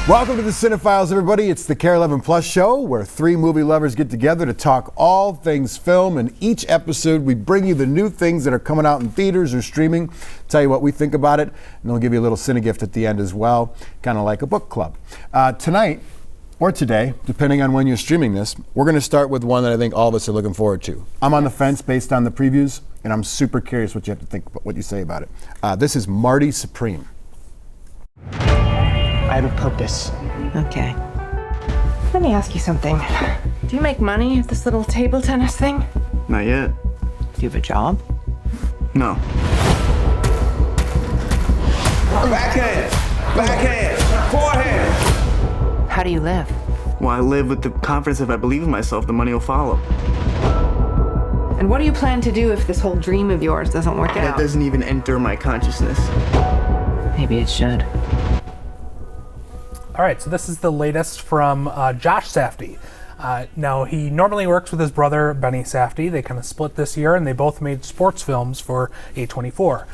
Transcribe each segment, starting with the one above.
Welcome to the Cinephiles, everybody. It's the KARE 11 Plus show, where three movie lovers get together to talk all things film. In each episode, we bring you the new things that are coming out in theaters or streaming, tell you what we think about it, and we'll give you a little cine gift at the end as well, kind of like a book club. Tonight, or today, depending on when you're streaming this, we're going to start with one that I think all of us are looking forward to. I'm on the fence based on the previews, and I'm super curious what you have to think, what you say about it. This is Marty Supreme. I have a purpose. Okay. Let me ask you something. Do you make money at this little table tennis thing? Not yet. Do you have a job? No. Backhand, backhand, forehand. How do you live? Well, I live with the confidence if I believe in myself, the money will follow. And what do you plan to do if this whole dream of yours doesn't work That out? doesn't even enter my consciousness. Maybe it should. All right, so this is the latest from Josh Safdie. Now, he normally works with his brother, Benny Safdie. They kind of split this year, and they both made sports films for A24.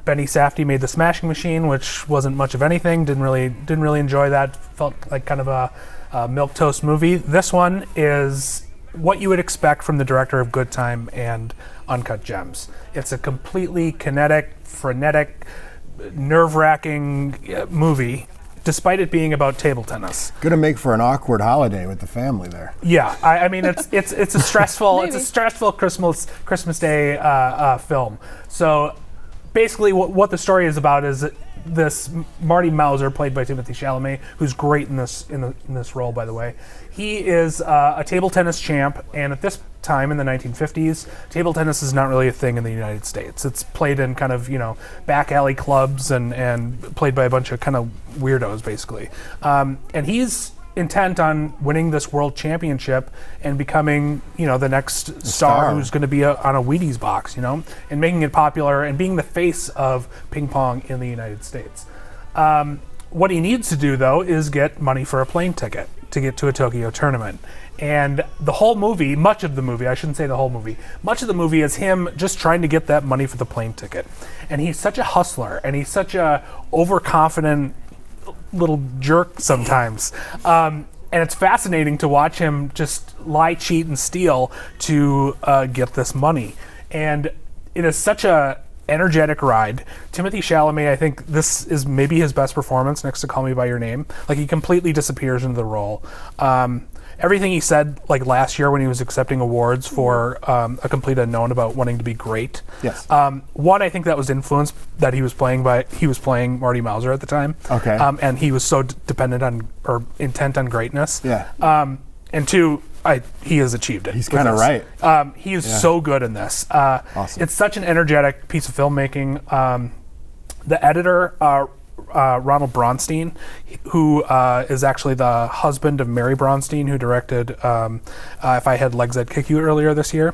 Benny Safdie made The Smashing Machine, which wasn't much of anything. Didn't really enjoy that. Felt like kind of a milquetoast movie. This one is what you would expect from the director of Good Time and Uncut Gems. It's a completely kinetic, frenetic, nerve-wracking movie, despite it being about table tennis. Gonna make for an awkward holiday with the family there. Yeah, I mean it's a stressful Christmas Day film. So basically, what the story is about is this Marty Mauser, played by Timothée Chalamet, who's great in this role, by the way. He is a table tennis champ, and at this time in the 1950s, table tennis is not really a thing in the United States. It's played in kind of, back alley clubs and played by a bunch of kind of weirdos, basically. And he's intent on winning this world championship and becoming, the next star who's going to be on a Wheaties box, and making it popular and being the face of ping pong in the United States. What he needs to do, though, is get money for a plane ticket to get to a Tokyo tournament. And the whole movie, much of the movie is him just trying to get that money for the plane ticket. And he's such a hustler, and he's such a overconfident little jerk sometimes. And it's fascinating to watch him just lie, cheat, and steal to get this money. And it is such a energetic ride. Timothée Chalamet, I think this is maybe his best performance next to Call Me By Your Name. Like, he completely disappears into the role. Everything he said, like last year when he was accepting awards for A Complete Unknown about wanting to be great. Yes. One, I think that was influenced that he was playing Marty Mauser at the time. Okay. And he was so dependent on or intent on greatness. Yeah. And two, he has achieved it. He's kind of right. He is so good in this. Awesome. It's such an energetic piece of filmmaking. The editor, Ronald Bronstein, who is actually the husband of Mary Bronstein, who directed If I Had Legs I'd Kick You earlier this year.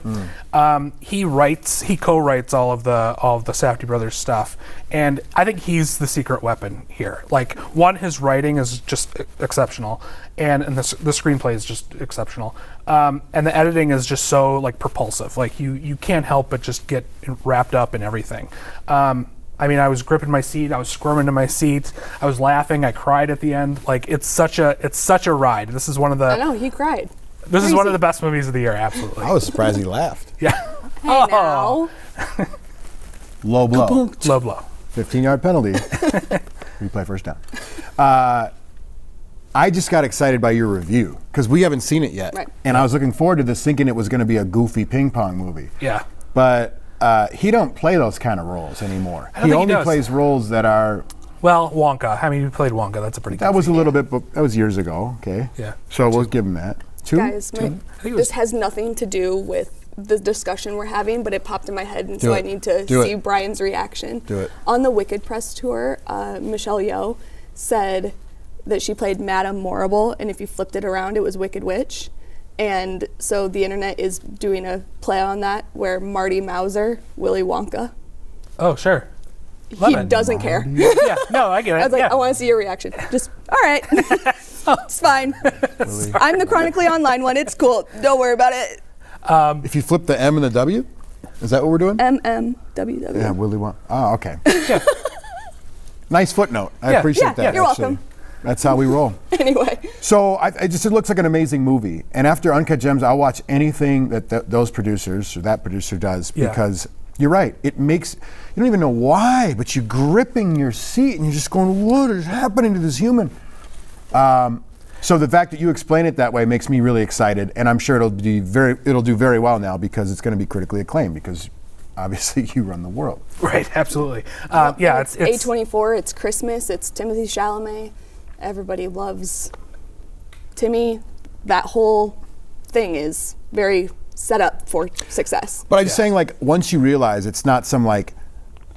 He co-writes all of the Safdie brothers stuff, and I think he's the secret weapon here. Like, one, his writing is just exceptional, and the screenplay is just exceptional, and the editing is just so propulsive. Like, you can't help but just get wrapped up in everything. I was gripping my seat. I was squirming in my seat. I was laughing. I cried at the end. It's such a ride. This is one of the. I know, he cried. This is one of the best movies of the year. Absolutely. I was surprised he laughed. Yeah. Hey, now. Low blow. Low blow. 15-yard penalty. Replay first down. I just got excited by your review because we haven't seen it yet. Right. And I was looking forward to this thinking it was going to be a goofy ping pong movie. Yeah. But he don't play those kind of roles anymore. I don't think he only does. plays roles that are. Well, Wonka. You played Wonka. That's a pretty. That was a little bit. That was years ago. Okay. Yeah. So we'll give him that. Two. Guys, it was- this has nothing to do with the discussion we're having, but it popped in my head, and Do so it. I need to Do see it. Brian's reaction. Do it. On the Wicked press tour, Michelle Yeoh said that she played Madame Morrible, and if you flipped it around, it was Wicked Witch. And so the internet is doing a play on that, where Marty Mauser, Willy Wonka. Oh, sure. He doesn't care. Yeah. No, I get it. I was like, yeah. I want to see your reaction. Just, all right. It's fine. I'm the chronically online one. It's cool. Don't worry about it. If you flip the M and the W, is that what we're doing? MMWW. Yeah, Willy Wonka. Oh, okay. Nice footnote. I appreciate that. You're actually. welcome. That's how we roll. Anyway, So it looks like an amazing movie. And after Uncut Gems, I'll watch anything that those producers or that producer does Yeah. because you're right. It makes, you don't even know why, but you're gripping your seat and you're just going, what is happening to this human? So the fact that you explain it that way makes me really excited, and I'm sure it'll do very well now because it's going to be critically acclaimed because obviously you run the world. Right, absolutely. Yeah, it's A24, it's Christmas, it's Timothy Chalamet. Everybody loves Timmy. That whole thing is very set up for success. But I'm just saying, like, once you realize it's not some like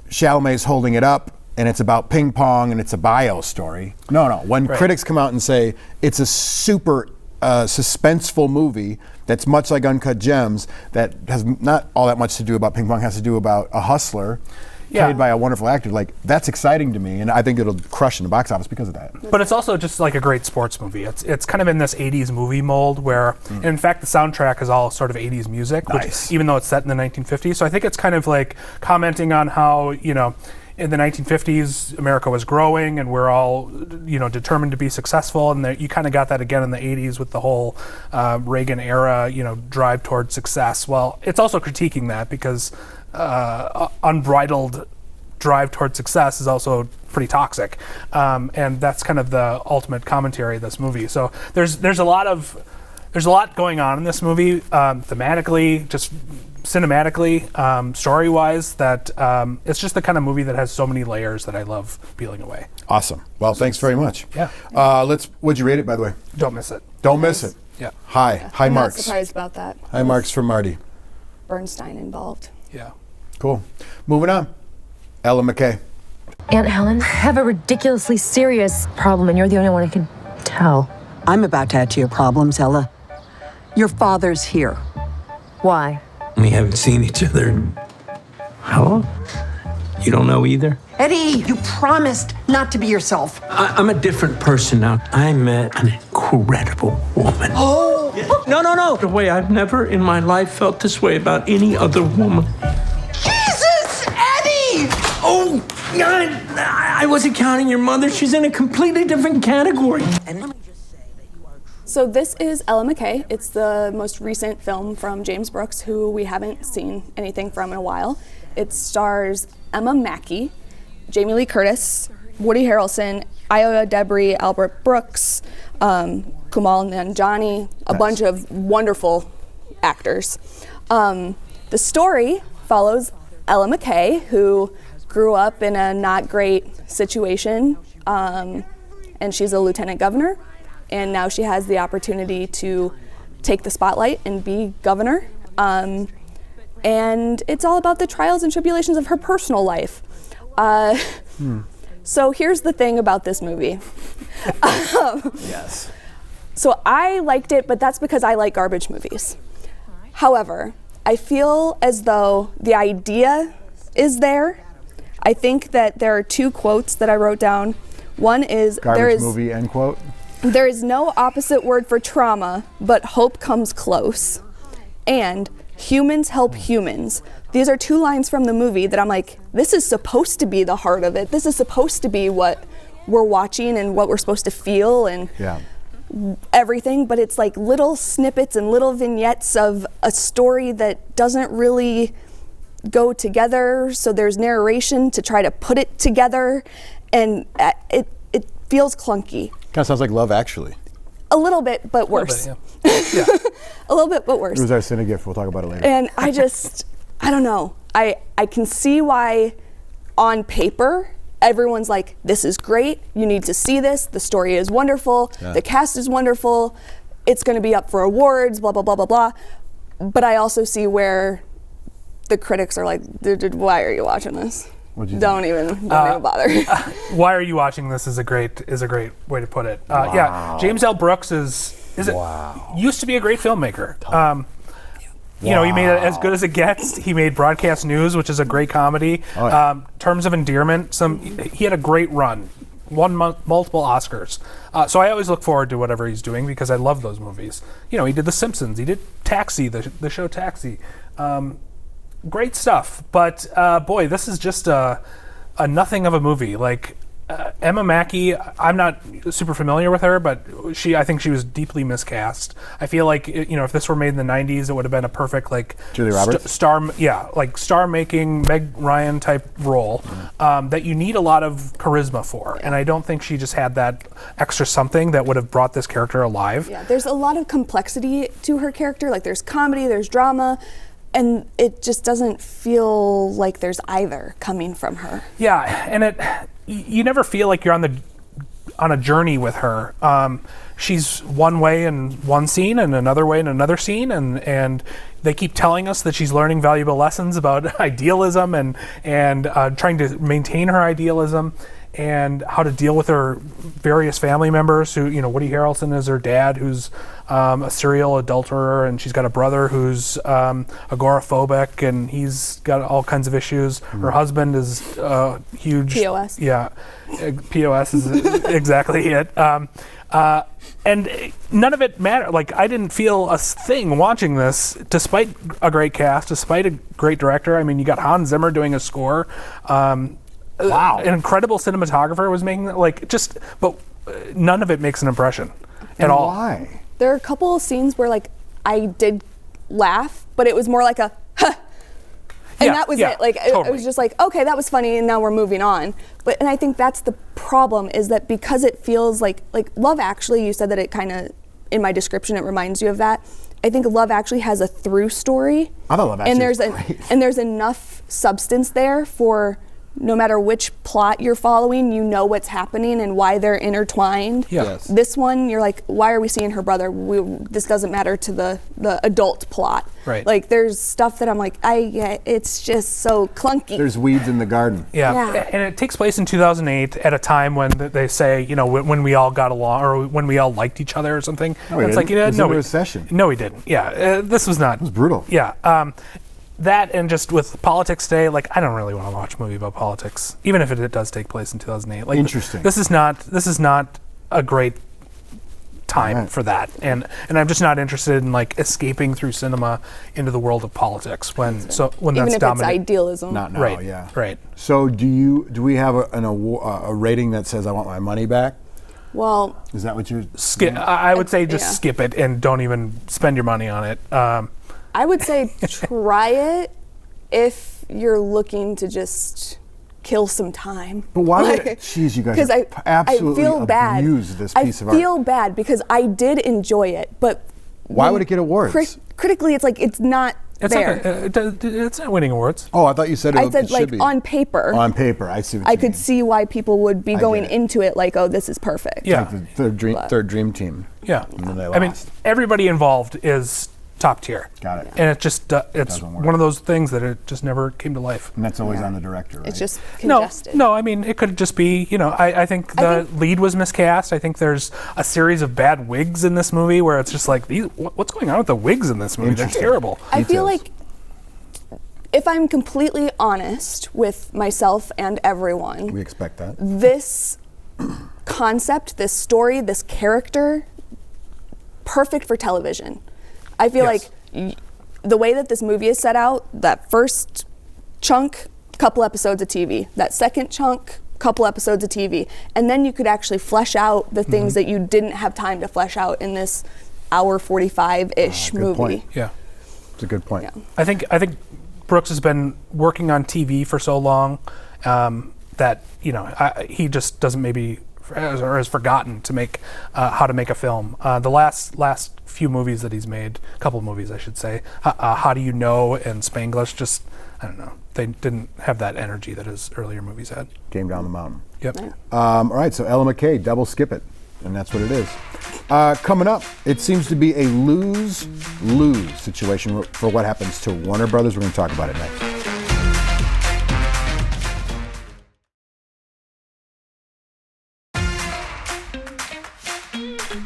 Chalamet's holding it up and it's about ping pong and it's a bio story. No. When critics come out and say it's a super suspenseful movie that's much like Uncut Gems, that has not all that much to do about ping pong, has to do about a hustler played by a wonderful actor. Like, that's exciting to me, and I think it'll crush in the box office because of that. But it's also just like a great sports movie. It's kind of in this 80s movie mold where, and in fact, the soundtrack is all sort of 80s music, Nice. which, even though it's set in the 1950s. So I think it's kind of like commenting on how, you know, in the 1950s, America was growing and we're all, you know, determined to be successful. And you kind of got that again in the 80s with the whole Reagan era, you know, drive towards success. Well, it's also critiquing that because unbridled drive towards success is also pretty toxic. And that's kind of the ultimate commentary of this movie. So there's a lot going on in this movie, thematically, just cinematically, story-wise, that it's just the kind of movie that has so many layers that I love peeling away. Awesome. Well, thanks very much. Yeah. What'd you rate it, by the way? Don't miss it. Don't miss it. Yeah. High I'm marks. not surprised about that. High marks for Marty. Bernstein involved. Yeah. Cool. Moving on. Ella McKay. Aunt Helen, I have a ridiculously serious problem, and you're the only one I can tell. I'm about to add to your problems, Ella. Your father's here. Why? We haven't seen each other in how long? You don't know either? Eddie, you promised not to be yourself. I'm a different person now. I met an incredible woman. Oh! No. The way I've never in my life felt this way about any other woman. Jesus! Eddie! Oh, God, I wasn't counting your mother. She's in a completely different category. And let me just say that you are... So this is Ella McKay. It's the most recent film from James Brooks, who we haven't seen anything from in a while. It stars Emma Mackey, Jamie Lee Curtis, Woody Harrelson, Iowa Debris, Albert Brooks, Kumail Nanjiani, a bunch of wonderful actors. The story follows Ella McKay, who grew up in a not great situation, and she's a lieutenant governor, and now she has the opportunity to take the spotlight and be governor. And it's all about the trials and tribulations of her personal life. So here's the thing about this movie. Yes. So I liked it, but that's because I like garbage movies. However, I feel as though the idea is there. I think that there are two quotes that I wrote down. One is, Garbage movie, end quote. there is no opposite word for trauma, but hope comes close. And humans help humans. These are two lines from the movie that I'm like, this is supposed to be the heart of it. This is supposed to be what we're watching and what we're supposed to feel and everything, but it's like little snippets and little vignettes of a story that doesn't really go together. So there's narration to try to put it together, and it feels clunky. Kind of sounds like Love Actually. A little bit, but worse. A little bit, A little bit, but worse. It was our cine gift. We'll talk about it later. And I don't know. I can see why on paper everyone's like, this is great, you need to see this, the story is wonderful, the cast is wonderful, it's going to be up for awards, blah, blah, blah, blah, blah. But I also see where the critics are like, why are you watching this? Don't even bother. Why are you watching this is a great way to put it. Yeah, James L. Brooks used to be a great filmmaker. You know, he made it As Good as It Gets. He made Broadcast News, which is a great comedy. Terms of Endearment. He had a great run. Won multiple Oscars. So I always look forward to whatever he's doing because I love those movies. You know, he did The Simpsons. He did Taxi, the show Taxi. Great stuff. But boy, this is just a nothing of a movie. Like, Emma Mackey, I'm not super familiar with her, but I think she was deeply miscast. I feel like if this were made in the '90s, it would have been a perfect Julia Roberts? star-making Meg Ryan type role that you need a lot of charisma for, and I don't think she just had that extra something that would have brought this character alive. Yeah, there's a lot of complexity to her character. Like there's comedy, there's drama, and it just doesn't feel like there's either coming from her. Yeah, and you never feel like you're on a journey with her. She's one way in one scene and another way in another scene, and they keep telling us that she's learning valuable lessons about idealism and trying to maintain her idealism and how to deal with her various family members who, Woody Harrelson is her dad, who's a serial adulterer, and she's got a brother who's agoraphobic, and he's got all kinds of issues. Her husband is huge. POS. Yeah, POS is exactly it. And none of it mattered. Like, I didn't feel a thing watching this, despite a great cast, despite a great director. I mean, you got Hans Zimmer doing a score. Wow. An incredible cinematographer was making but none of it makes an impression at all. Why? There are a couple of scenes where I did laugh, but it was more like a huh. And that was it. It was just like, okay, that was funny, and now we're moving on. And I think that's the problem, is that because it feels like Love Actually, you said that it kind of, in my description, it reminds you of that. I think Love Actually has a through story. I thought Love Actually was great. And there's enough substance there for no matter which plot you're following, you know what's happening and why they're intertwined. Yeah. Yes. This one, you're like, why are we seeing her brother? This doesn't matter to the adult plot. Right. Like, there's stuff that I'm like, it's just so clunky. There's weeds in the garden. Yeah, and it takes place in 2008 at a time when they say, when we all got along or when we all liked each other or something. No, we it's didn't. like, It was in a recession. No, we didn't. Yeah, this was not. It was brutal. Yeah. That and just with politics today, I don't really want to watch a movie about politics, even if it does take place in 2008. Interesting. This is not a great time for that, and I'm just not interested in escaping through cinema into the world of politics when even that's if dominant. it's idealism. Not now, Right. yeah. Right. So do we have a rating that says I want my money back? Well, Is that what you're Skip. I would say just Yeah. skip it and don't even spend your money on it. I would say try it if you're looking to just kill some time. But why would jeez, you guys Because have absolutely I feel bad. abused this piece of art. I feel bad because I did enjoy it, but Why would it get awards? Critically, it's it's not It's there. it's not winning awards. Oh, I thought you said I it said should be. on paper. On paper, I see what I you could mean. see why people would be going get it. into it like, oh, this is perfect. Yeah. Like the third dream team. Yeah. And then they I mean, lost. everybody involved is top tier. Got it. And it just it's Doesn't work. one of those things that it just never came to life. And that's always on the director, right? It's just congested. No, I mean, it could just be, I think the lead was miscast. I think there's a series of bad wigs in this movie where it's just like, what's going on with the wigs in this movie? They're Interesting. terrible. I feel Details. like if I'm completely honest with myself and everyone, We expect that. this concept, this story, this character, perfect for television. I feel Yes. like the way that this movie is set out, that first chunk, couple episodes of TV. That second chunk, couple episodes of TV. And then you could actually flesh out the things that you didn't have time to flesh out in this hour 45-ish good movie. point. Yeah. It's a good point. Yeah. I think Brooks has been working on TV for so long that he just doesn't maybe or has forgotten to make how to make a film. The last few movies that he's made, a couple of movies I should say, How Do You Know and Spanglish, just I don't know, they didn't have that energy that his earlier movies had. Game Down the Mountain. Yep. All right, so Ella McKay, double skip it. And that's what it is. Coming up, it seems to be a lose-lose situation for what happens to Warner Brothers. We're going to talk about it next.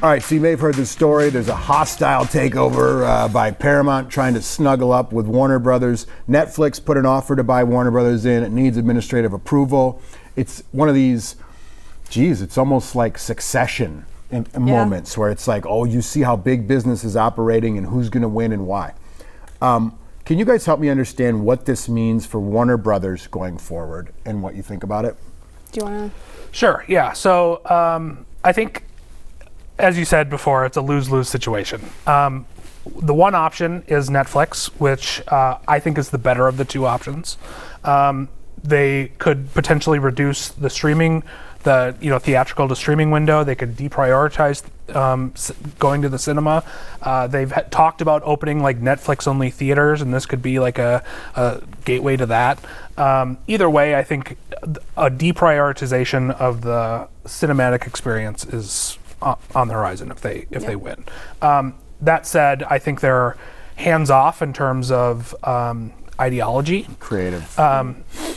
All right, so you may have heard this story. There's a hostile takeover by Paramount trying to snuggle up with Warner Brothers. Netflix put an offer to buy Warner Brothers in. It needs administrative approval. It's one of these, it's almost like Succession moments where it's like, oh, you see how big business is operating and who's going to win and why. Can you guys help me understand what this means for Warner Brothers going forward and what you think about it? Do you want to? Sure. Yeah. So I think, as you said before, it's a lose-lose situation. The one option is Netflix, which I think is the better of the two options. They could potentially reduce the streaming, theatrical to streaming window. They could deprioritize going to the cinema. They've talked about opening like Netflix-only theaters, and this could be like a gateway to that. Either way, I think a deprioritization of the cinematic experience is on the horizon if they win. That said, I think they're hands-off in terms of ideology. Creative.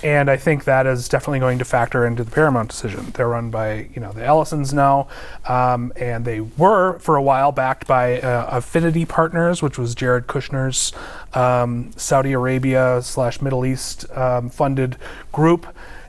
And I think that is definitely going to factor into the Paramount decision. They're run by, the Ellisons now, and they were, for a while, backed by Affinity Partners, which was Jared Kushner's Saudi Arabia / Middle East funded group.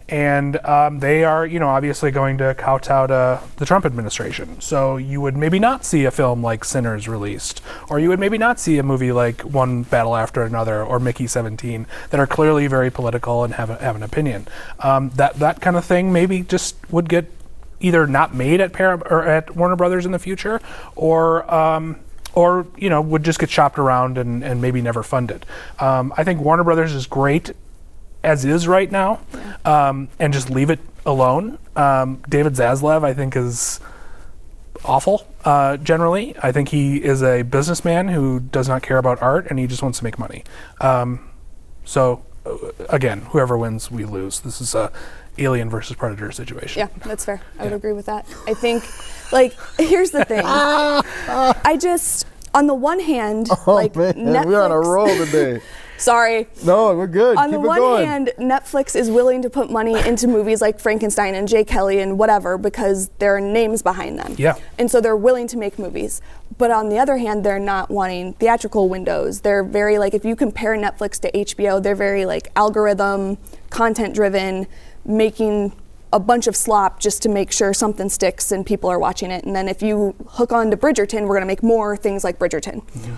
And they are, obviously going to kowtow to the Trump administration. So you would maybe not see a film like Sinners released, or you would maybe not see a movie like One Battle After Another or Mickey 17 that are clearly very political and have an opinion. That kind of thing maybe just would get either not made at at Warner Brothers in the future, or would just get shopped around and maybe never funded. I think Warner Brothers is great as is right now, and just leave it alone. David Zaslav, I think, is awful, generally. I think he is a businessman who does not care about art, and he just wants to make money. Again, whoever wins, we lose. This is a Alien versus Predator situation. Yeah, that's fair. I would agree with that. I think, here's the thing. On the one hand, Netflix, we're on a roll today. Sorry. No, we're good. On Keep the one hand, Netflix is willing to put money into movies like Frankenstein and Jay Kelly and whatever because there are names behind them. Yeah. And so they're willing to make movies. But on the other hand, they're not wanting theatrical windows. They're very if you compare Netflix to HBO, they're very algorithm, content driven, making a bunch of slop just to make sure something sticks and people are watching it. And then if you hook on to Bridgerton, we're going to make more things like Bridgerton. Mm-hmm.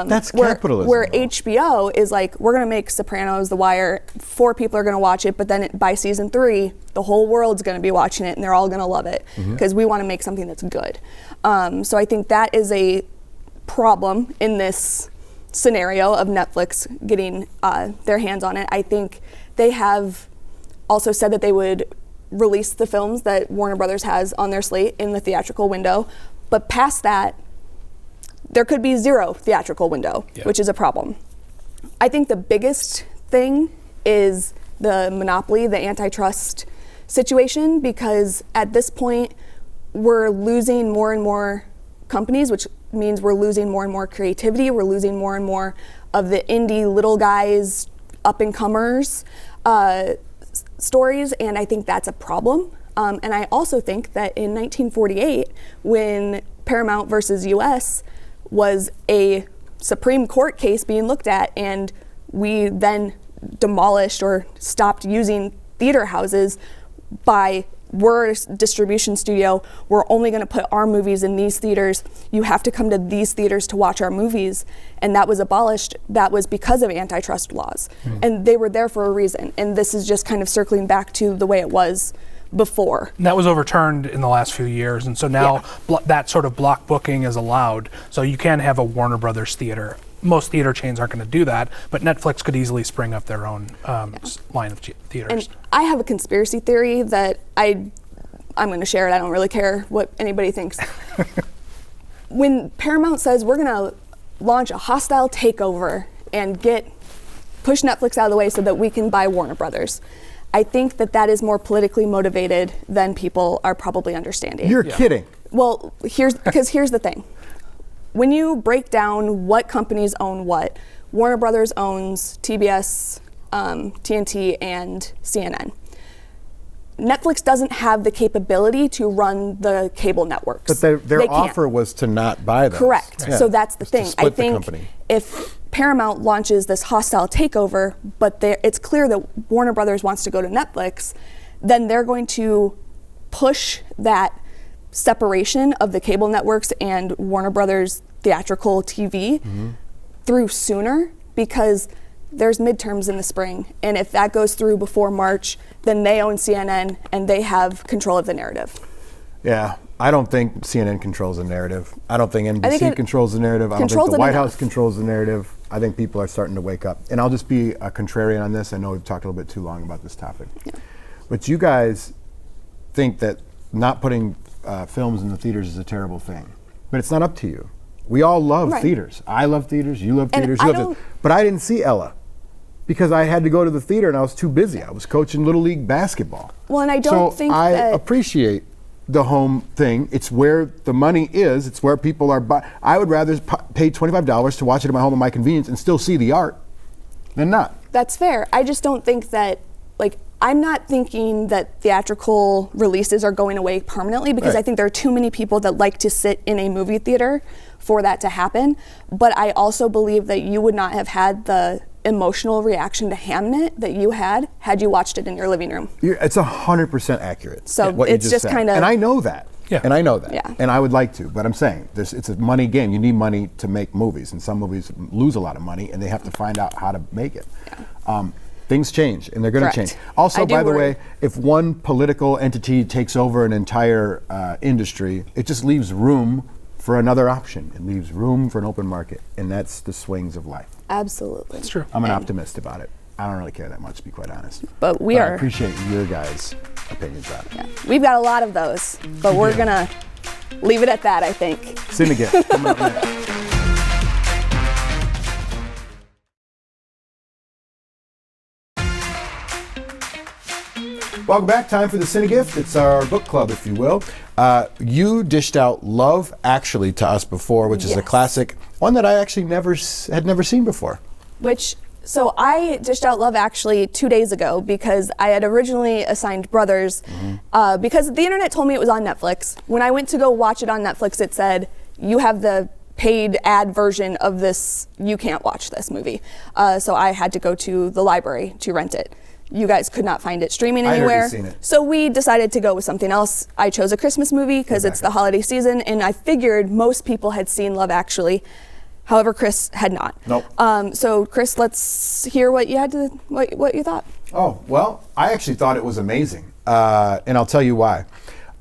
That's capitalism. Where HBO is we're going to make Sopranos, The Wire, 4 people are going to watch it, but then by season 3, the whole world's going to be watching it and they're all going to love it because we want to make something that's good. So I think that is a problem in this scenario of Netflix getting their hands on it. I think they have also said that they would release the films that Warner Brothers has on their slate in the theatrical window, but past that, there could be 0 theatrical window, which is a problem. I think the biggest thing is the monopoly, the antitrust situation, because at this point, we're losing more and more companies, which means we're losing more and more creativity. We're losing more and more of the indie little guys, up-and-comers stories, and I think that's a problem. And I also think that in 1948, when Paramount versus US was a Supreme Court case being looked at, and we then demolished or stopped using theater houses we're a distribution studio, we're only going to put our movies in these theaters, you have to come to these theaters to watch our movies, and that was abolished. That was because of antitrust laws, and they were there for a reason, and this is just kind of circling back to the way it was before. And that was overturned in the last few years, and so now that sort of block booking is allowed, so you can have a Warner Brothers theater. Most theater chains aren't going to do that, but Netflix could easily spring up their own line of theaters. And I have a conspiracy theory that I'm going to share it. I don't really care what anybody thinks. When Paramount says we're going to launch a hostile takeover and push Netflix out of the way so that we can buy Warner Brothers, I think that is more politically motivated than people are probably understanding. You're kidding. Well, here's the thing. When you break down what companies own what, Warner Brothers owns TBS, TNT, and CNN. Netflix doesn't have the capability to run the cable networks. But their offer was to not buy them. Correct. Yeah. So that's the thing. I think if Paramount launches this hostile takeover, but it's clear that Warner Brothers wants to go to Netflix, then they're going to push that separation of the cable networks and Warner Brothers theatrical TV through sooner, because there's midterms in the spring, and if that goes through before March, then they own CNN and they have control of the narrative. Yeah, I don't think CNN controls the narrative. I don't think NBC controls the narrative. I don't think controls the it White enough. House controls the narrative. I think people are starting to wake up. And I'll just be a contrarian on this. I know we've talked a little bit too long about this topic. Yeah. But you guys think that not putting films in the theaters is a terrible thing. But it's not up to you. We all love Right. theaters. I love theaters. You love And theaters. I You love don't- But I didn't see Ella because I had to go to the theater and I was too busy. I was coaching Little League basketball. Well, and I don't think I that- appreciate the home thing. It's where the money is. It's where people are. I would rather pay $25 to watch it at my home at my convenience and still see the art than not. That's fair. I just don't think that, like, I'm not thinking that theatrical releases are going away permanently because Right. I think there are too many people that like to sit in a movie theater for that to happen. But I also believe that you would not have had the emotional reaction to Hamnet that you had you watched it in your living room. It's 100% accurate. So what you it's just said. kinda- And I know that. Yeah. And I know that. Yeah. And I would like to, but I'm saying it's a money game. You need money to make movies, and some movies lose a lot of money, and they have to find out how to make it. Things change, and they're going to Correct. change. Also, I do by the worry. way, if one political entity takes over an entire industry, it just leaves room for another option. It leaves room for an open market, and that's the swings of life. Absolutely. It's true. I'm an optimist about it. I don't really care that much, to be quite honest. But we I are. appreciate your guys' opinions on it. Yeah. We've got a lot of those, but we're going to leave it at that, I think. Syndicate coming up next. Welcome back. Time for the Cinegift. It's our book club, if you will. You dished out Love Actually to us before, which is a Yes. classic, one that I actually had never seen before. So I dished out Love Actually 2 days ago because I had originally assigned Brothers because the internet told me it was on Netflix. When I went to go watch it on Netflix, it said, you have the paid ad version of this, you can't watch this movie. So I had to go to the library to rent it. You guys could not find it streaming I'd already anywhere. seen it. So we decided to go with something else. I chose a Christmas movie because it's the holiday season, and I figured most people had seen Love Actually. However, Chris had not. Nope. So Chris, let's hear what you had to what you thought. Oh, well, I actually thought it was amazing. And I'll tell you why.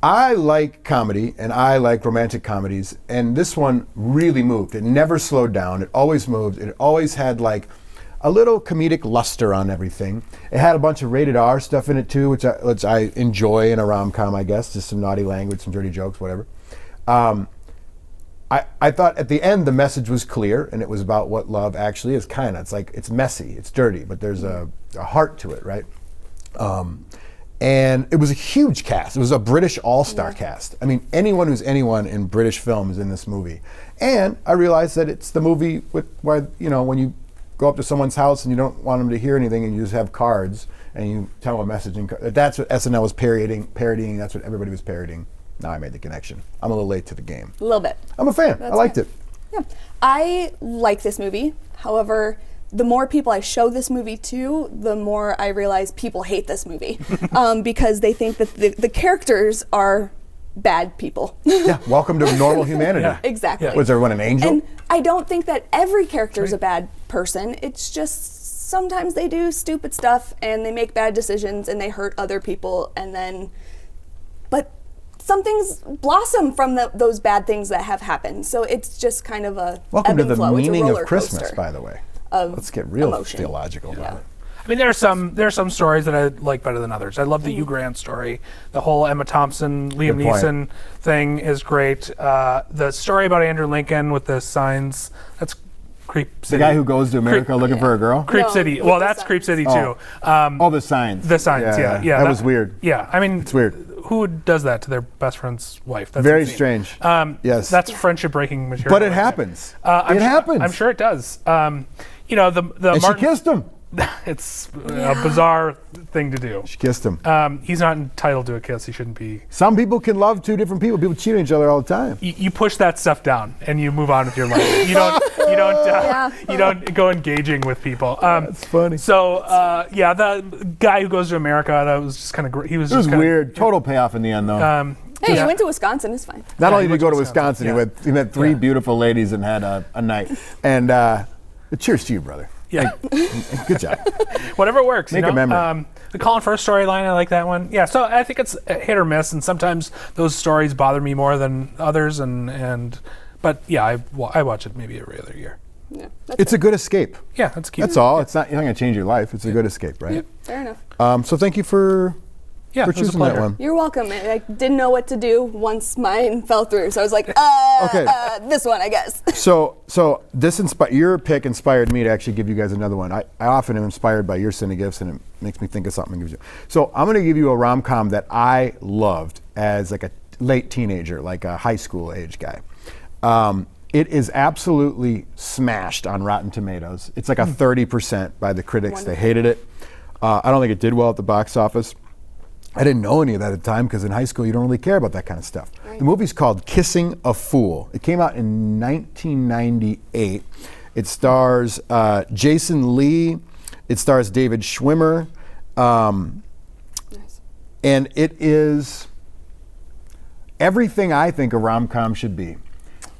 I like comedy and I like romantic comedies, and this one really moved. It never slowed down. It always moved. It always had like a little comedic luster on everything. It had a bunch of rated R stuff in it too, which I enjoy in a rom-com, I guess. Just some naughty language, some dirty jokes, whatever. I thought at the end the message was clear, and it was about what love actually is. Kind of, it's like it's messy, it's dirty, but there's a heart to it, right? And it was a huge cast. It was a British all-star cast. I mean, anyone who's anyone in British film is in this movie. And I realized that it's the movie where when you go up to someone's house and you don't want them to hear anything, and you just have cards and you tell them a message. That's what SNL was parodying. That's what everybody was parodying. Now I made the connection. I'm a little late to the game. A little bit. I'm a fan. I liked it. Yeah, I like this movie. However, the more people I show this movie to, the more I realize people hate this movie because they think that the characters are bad people. Yeah, welcome to normal humanity. Exactly. Was everyone an angel? And I don't think that every character is a bad person. It's just sometimes they do stupid stuff and they make bad decisions and they hurt other people, but some things blossom from those bad things that have happened. So it's just kind of a Welcome ebb to and the flow. It's a meaning roller of Christmas, coaster by the way. of Let's get real emotion. theological about it. I mean, there are some stories that I like better than others. I love the Hugh Grant story. The whole Emma Thompson, Liam Good point. Neeson thing is great. The story about Andrew Lincoln with the signs, that's Creep City. The guy who goes to America looking for a girl? Creep No, City. with Well, the that's signs. Creep City Oh. too. Oh, the signs. The signs, yeah. That was weird. Yeah, I mean, It's weird. Who does that to their best friend's wife? That's Very insane. strange. Yes. That's friendship breaking material. But it right there. happens. I'm It happens. I'm sure it does. The And she Martin. kissed him. It's a bizarre thing to do. She kissed him. He's not entitled to a kiss. He shouldn't be. Some people can love two different people. People cheat on each other all the time. You push that stuff down and you move on with your life. You don't go engaging with people. That's funny. So the guy who goes to America, that was just kind of great. He was It was just kinda, weird. Total payoff in the end, though. Hey, Yeah. you went to Wisconsin. It's fine. Not only he did he go went to to Wisconsin, Wisconsin, he met three Yeah. beautiful ladies and had a night. And cheers to you, brother. Yeah. Good job. Whatever works. Make you know? a memory. The Colin Firth storyline, I like that one. Yeah, so I think it's hit or miss, and sometimes those stories bother me more than others. But yeah, I watch it maybe every other year. Yeah, It's a good escape. Yeah, that's cute. That's all. It's not. You're not going to change your life. It's a good escape, right? fair enough. So thank you for Yeah, it was a choosing that pleasure. one. You're welcome. I didn't know what to do once mine fell through, so I was like, this one, I guess. So this your pick inspired me to actually give you guys another one. I often am inspired by your Cine Gifts, and it makes me think of something. And gives you. So I'm going to give you a rom-com that I loved as like a late teenager, like a high school age guy. It is absolutely smashed on Rotten Tomatoes. It's like a 30% by the critics. Wonderful. They hated it. I don't think it did well at the box office. I didn't know any of that at the time because in high school you don't really care about that kind of stuff. Right. The movie's called Kissing a Fool. It came out in 1998. It stars Jason Lee. It stars David Schwimmer. Nice. And it is everything I think a rom-com should be.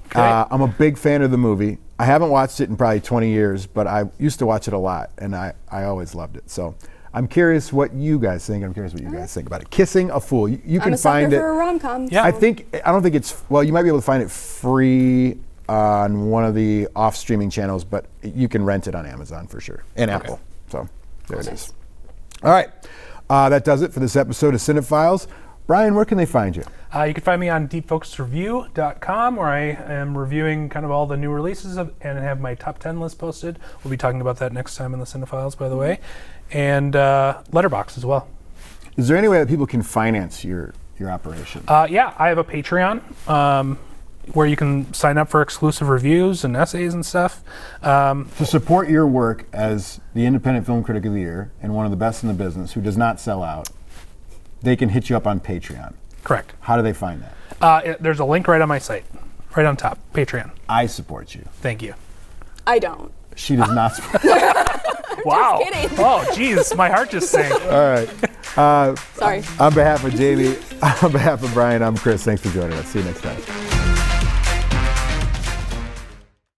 Okay. I'm a big fan of the movie. I haven't watched it in probably 20 years, but I used to watch it a lot, and I always loved it. So I'm curious what you guys think. I'm curious what you guys think about it. Kissing a Fool. You can I'm a sucker find it. for a rom-com. Yeah. I don't think it's, well, you might be able to find it free on one of the off streaming channels, but you can rent it on Amazon for sure, and Apple. So there it is. All right. That does it for this episode of Cinephiles. Brian, where can they find you? You can find me on deepfocusreview.com, where I am reviewing kind of all the new releases and have my top 10 list posted. We'll be talking about that next time in the Cinephiles, by the way. And Letterboxd as well. Is there any way that people can finance your operation? Yeah, I have a Patreon where you can sign up for exclusive reviews and essays and stuff. To support your work as the Independent Film Critic of the Year and one of the best in the business who does not sell out, they can hit you up on Patreon. Correct. How do they find that? There's a link right on my site, right on top, Patreon. I support you. Thank you. I don't. She does not support Wow. kidding. Oh, geez, my heart just sank. All right. Sorry. On behalf of Jamie, on behalf of Brian, I'm Chris. Thanks for joining us. See you next time.